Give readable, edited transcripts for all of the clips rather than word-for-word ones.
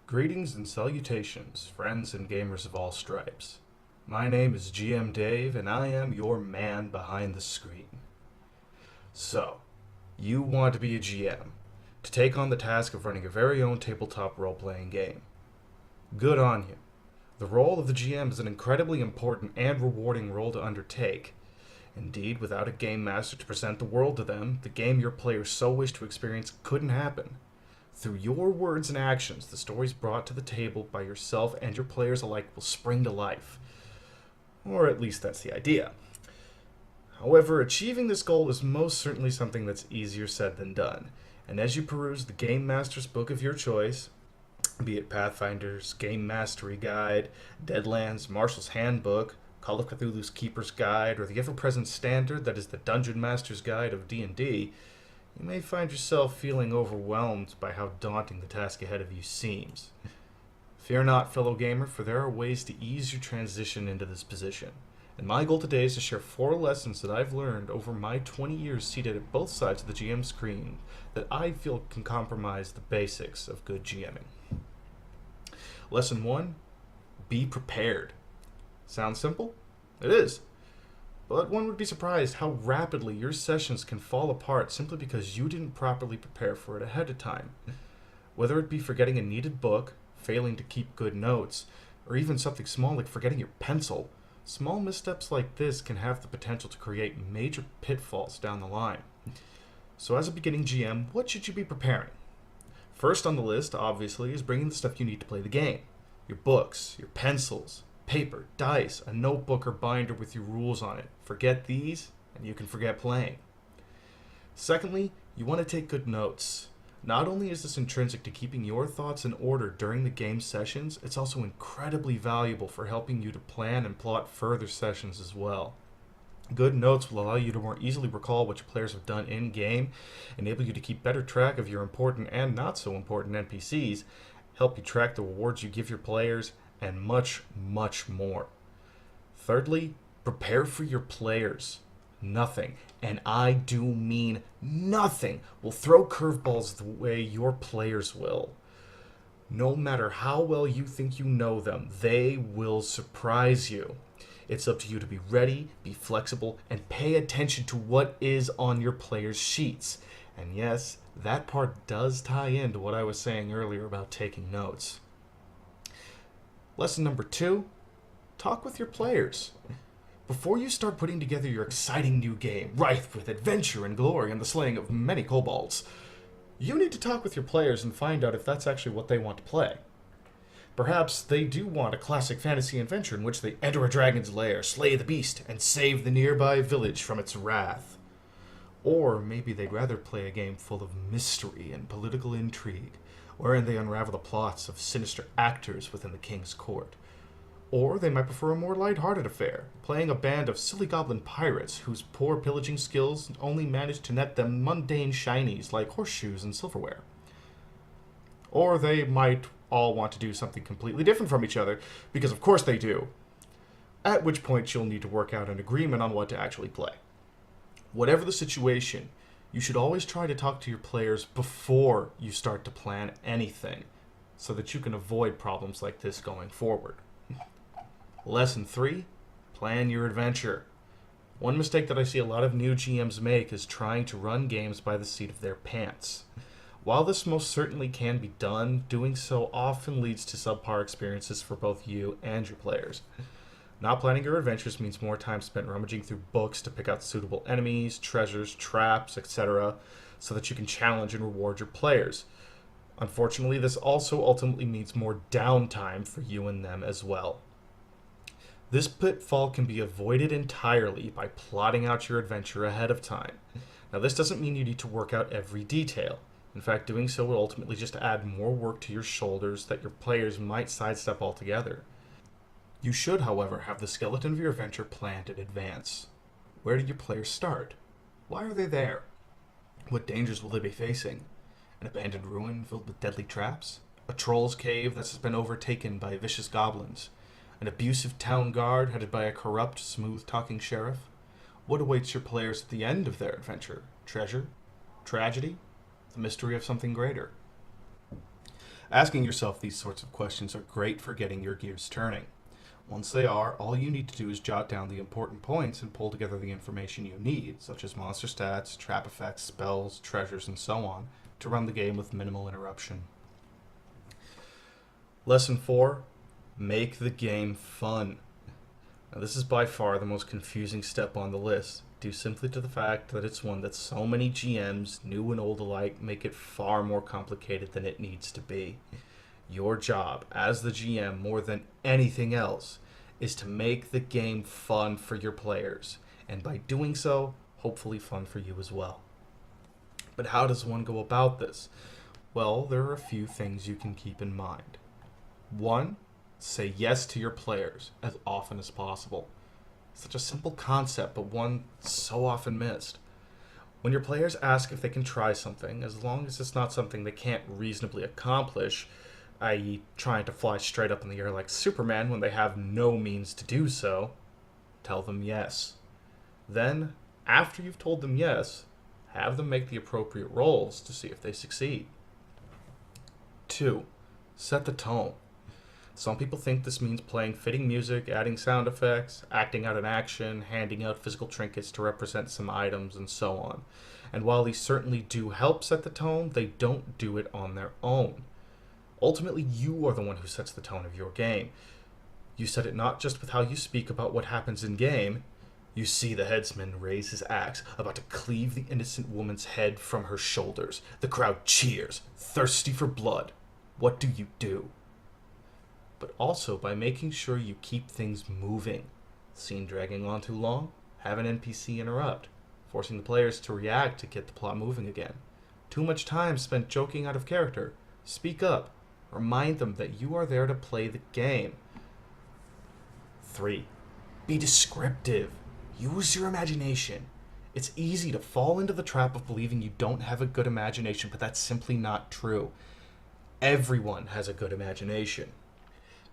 Greetings and salutations, friends and gamers of all stripes. My name is GM Dave, and I am your man behind the screen. So, you want to be a GM, to take on the task of running your very own tabletop role-playing game. Good on you. The role of the GM is an incredibly important and rewarding role to undertake. Indeed, without a game master to present the world to them, the game your players so wish to experience couldn't happen. Through your words and actions, the stories brought to the table by yourself and your players alike will spring to life. Or at least that's the idea. However, achieving this goal is most certainly something that's easier said than done. And as you peruse the Game Master's book of your choice, be it Pathfinder's Game Mastery Guide, Deadlands' Marshall's Handbook, Call of Cthulhu's Keeper's Guide, or the ever-present standard that is the Dungeon Master's Guide of D&D, you may find yourself feeling overwhelmed by how daunting the task ahead of you seems. Fear not, fellow gamer, for there are ways to ease your transition into this position. And my goal today is to share 4 lessons that I've learned over my 20 years seated at both sides of the GM screen that I feel can compromise the basics of good GMing. Lesson 1, be prepared. Sounds simple? It is. But one would be surprised how rapidly your sessions can fall apart simply because you didn't properly prepare for it ahead of time. Whether it be forgetting a needed book, failing to keep good notes, or even something small like forgetting your pencil, small missteps like this can have the potential to create major pitfalls down the line. So as a beginning GM, what should you be preparing? First on the list, obviously, is bringing the stuff you need to play the game. Your books, your pencils, paper, dice, a notebook or binder with your rules on it. Forget these, and you can forget playing. Secondly, you want to take good notes. Not only is this intrinsic to keeping your thoughts in order during the game sessions, it's also incredibly valuable for helping you to plan and plot further sessions as well. Good notes will allow you to more easily recall what your players have done in-game, enable you to keep better track of your important and not so important NPCs, help you track the rewards you give your players, and much, much more. Thirdly, prepare for your players. Nothing, and I do mean nothing, will throw curveballs the way your players will. No matter how well you think you know them, they will surprise you. It's up to you to be ready, be flexible, and pay attention to what is on your players' sheets. And yes, that part does tie into what I was saying earlier about taking notes. Lesson number 2, talk with your players. Before you start putting together your exciting new game, rife with adventure and glory and the slaying of many kobolds, you need to talk with your players and find out if that's actually what they want to play. Perhaps they do want a classic fantasy adventure in which they enter a dragon's lair, slay the beast, and save the nearby village from its wrath. Or maybe they'd rather play a game full of mystery and political intrigue, wherein they unravel the plots of sinister actors within the king's court. Or they might prefer a more light-hearted affair, playing a band of silly goblin pirates whose poor pillaging skills only manage to net them mundane shinies like horseshoes and silverware. Or they might all want to do something completely different from each other, because of course they do. At which point you'll need to work out an agreement on what to actually play. Whatever the situation, you should always try to talk to your players before you start to plan anything, so that you can avoid problems like this going forward. Lesson 3, plan your adventure. One mistake that I see a lot of new GMs make is trying to run games by the seat of their pants. While this most certainly can be done, doing so often leads to subpar experiences for both you and your players. Not planning your adventures means more time spent rummaging through books to pick out suitable enemies, treasures, traps, etc., so that you can challenge and reward your players. Unfortunately, this also ultimately means more downtime for you and them as well. This pitfall can be avoided entirely by plotting out your adventure ahead of time. Now, this doesn't mean you need to work out every detail. In fact, doing so will ultimately just add more work to your shoulders that your players might sidestep altogether. You should, however, have the skeleton of your adventure planned in advance. Where do your players start? Why are they there? What dangers will they be facing? An abandoned ruin filled with deadly traps? A troll's cave that has been overtaken by vicious goblins? An abusive town guard headed by a corrupt, smooth-talking sheriff? What awaits your players at the end of their adventure? Treasure? Tragedy? The mystery of something greater? Asking yourself these sorts of questions are great for getting your gears turning. Once they are, all you need to do is jot down the important points and pull together the information you need, such as monster stats, trap effects, spells, treasures, and so on, to run the game with minimal interruption. Lesson 4, make the game fun. Now, this is by far the most confusing step on the list, due simply to the fact that it's one that so many GMs, new and old alike, make it far more complicated than it needs to be. Your job as the GM, more than anything else, is to make the game fun for your players, and by doing so, hopefully fun for you as well. But how does one go about this? Well, there are a few things you can keep in mind. 1. Say yes to your players as often as possible. Such a simple concept, but one so often missed. When your players ask if they can try something, as long as it's not something they can't reasonably accomplish, i.e. trying to fly straight up in the air like Superman when they have no means to do so, tell them yes. Then, after you've told them yes, have them make the appropriate rolls to see if they succeed. 2. Set the tone. Some people think this means playing fitting music, adding sound effects, acting out an action, handing out physical trinkets to represent some items, and so on. And while these certainly do help set the tone, they don't do it on their own. Ultimately, you are the one who sets the tone of your game. You set it not just with how you speak about what happens in game. You see the headsman raise his axe, about to cleave the innocent woman's head from her shoulders. The crowd cheers, thirsty for blood. What do you do? But also by making sure you keep things moving. Scene dragging on too long? Have an NPC interrupt, forcing the players to react to get the plot moving again. Too much time spent joking out of character? Speak up. Remind them that you are there to play the game. 3. Be descriptive. Use your imagination. It's easy to fall into the trap of believing you don't have a good imagination, but that's simply not true. Everyone has a good imagination.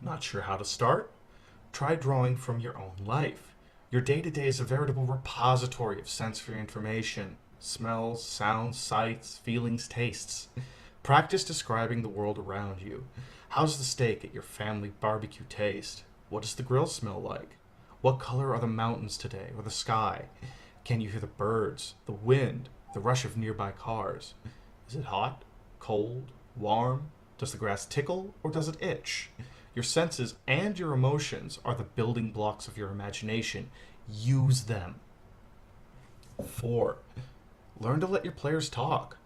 Not sure how to start? Try drawing from your own life. Your day-to-day is a veritable repository of sensory information. Smells, sounds, sights, feelings, tastes. Practice describing the world around you. How's the steak at your family barbecue taste? What does the grill smell like? What color are the mountains today, or the sky? Can you hear the birds, the wind, the rush of nearby cars? Is it hot, cold, warm? Does the grass tickle, or does it itch? Your senses and your emotions are the building blocks of your imagination. Use them. 4. Learn to let your players talk.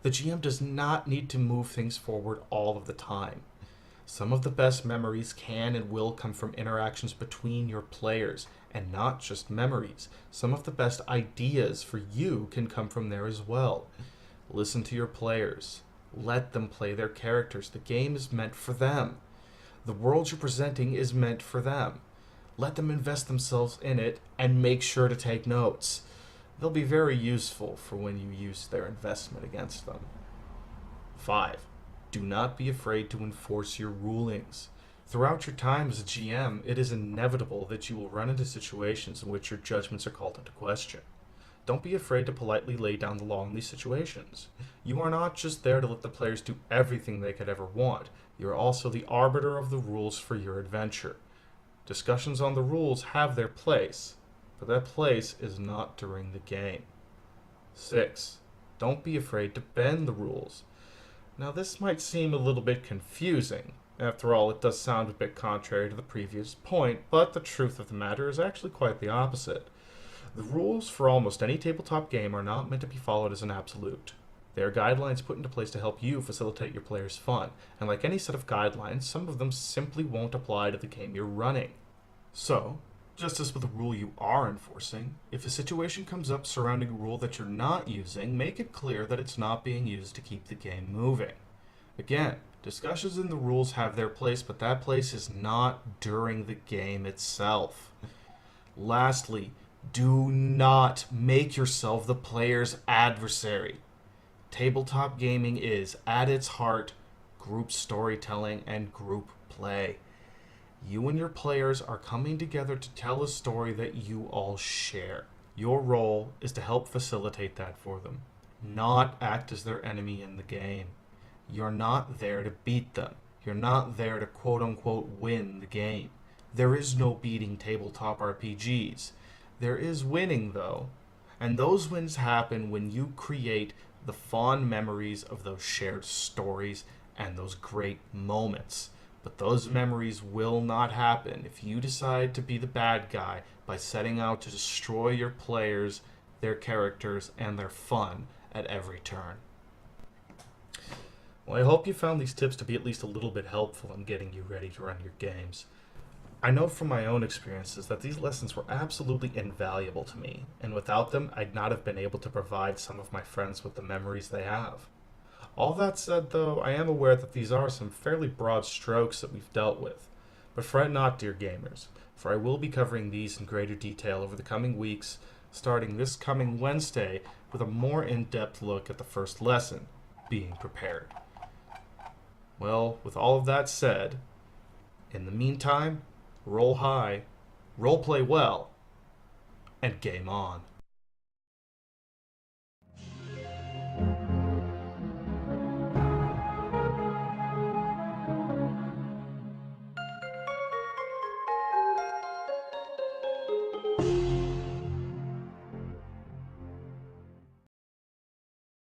The GM does not need to move things forward all of the time. Some of the best memories can and will come from interactions between your players, and not just memories. Some of the best ideas for you can come from there as well. Listen to your players. Let them play their characters. The game is meant for them. The world you're presenting is meant for them. Let them invest themselves in it, and make sure to take notes. They'll be very useful for when you use their investment against them. 5. Do not be afraid to enforce your rulings. Throughout your time as a GM, it is inevitable that you will run into situations in which your judgments are called into question. Don't be afraid to politely lay down the law in these situations. You are not just there to let the players do everything they could ever want. You are also the arbiter of the rules for your adventure. Discussions on the rules have their place, but that place is not during the game. 6. Don't be afraid to bend the rules. Now this might seem a little bit confusing. After all, it does sound a bit contrary to the previous point, but the truth of the matter is actually quite the opposite. The rules for almost any tabletop game are not meant to be followed as an absolute. They are guidelines put into place to help you facilitate your players' fun, and like any set of guidelines, some of them simply won't apply to the game you're running. So, just as with a rule you are enforcing, if a situation comes up surrounding a rule that you're not using, make it clear that it's not being used to keep the game moving. Again, discussions in the rules have their place, but that place is not during the game itself. Lastly, do not make yourself the player's adversary. Tabletop gaming is, at its heart, group storytelling and group play. You and your players are coming together to tell a story that you all share. Your role is to help facilitate that for them, not act as their enemy in the game. You're not there to beat them. You're not there to quote-unquote win the game. There is no beating tabletop RPGs. There is winning, though. And those wins happen when you create the fond memories of those shared stories and those great moments. But those memories will not happen if you decide to be the bad guy by setting out to destroy your players, their characters, and their fun at every turn. Well, I hope you found these tips to be at least a little bit helpful in getting you ready to run your games. I know from my own experiences that these lessons were absolutely invaluable to me, and without them, I'd not have been able to provide some of my friends with the memories they have. All that said, though, I am aware that these are some fairly broad strokes that we've dealt with. But fret not, dear gamers, for I will be covering these in greater detail over the coming weeks, starting this coming Wednesday with a more in-depth look at the first lesson, being prepared. Well, with all of that said, in the meantime, roll high, role play well, and game on.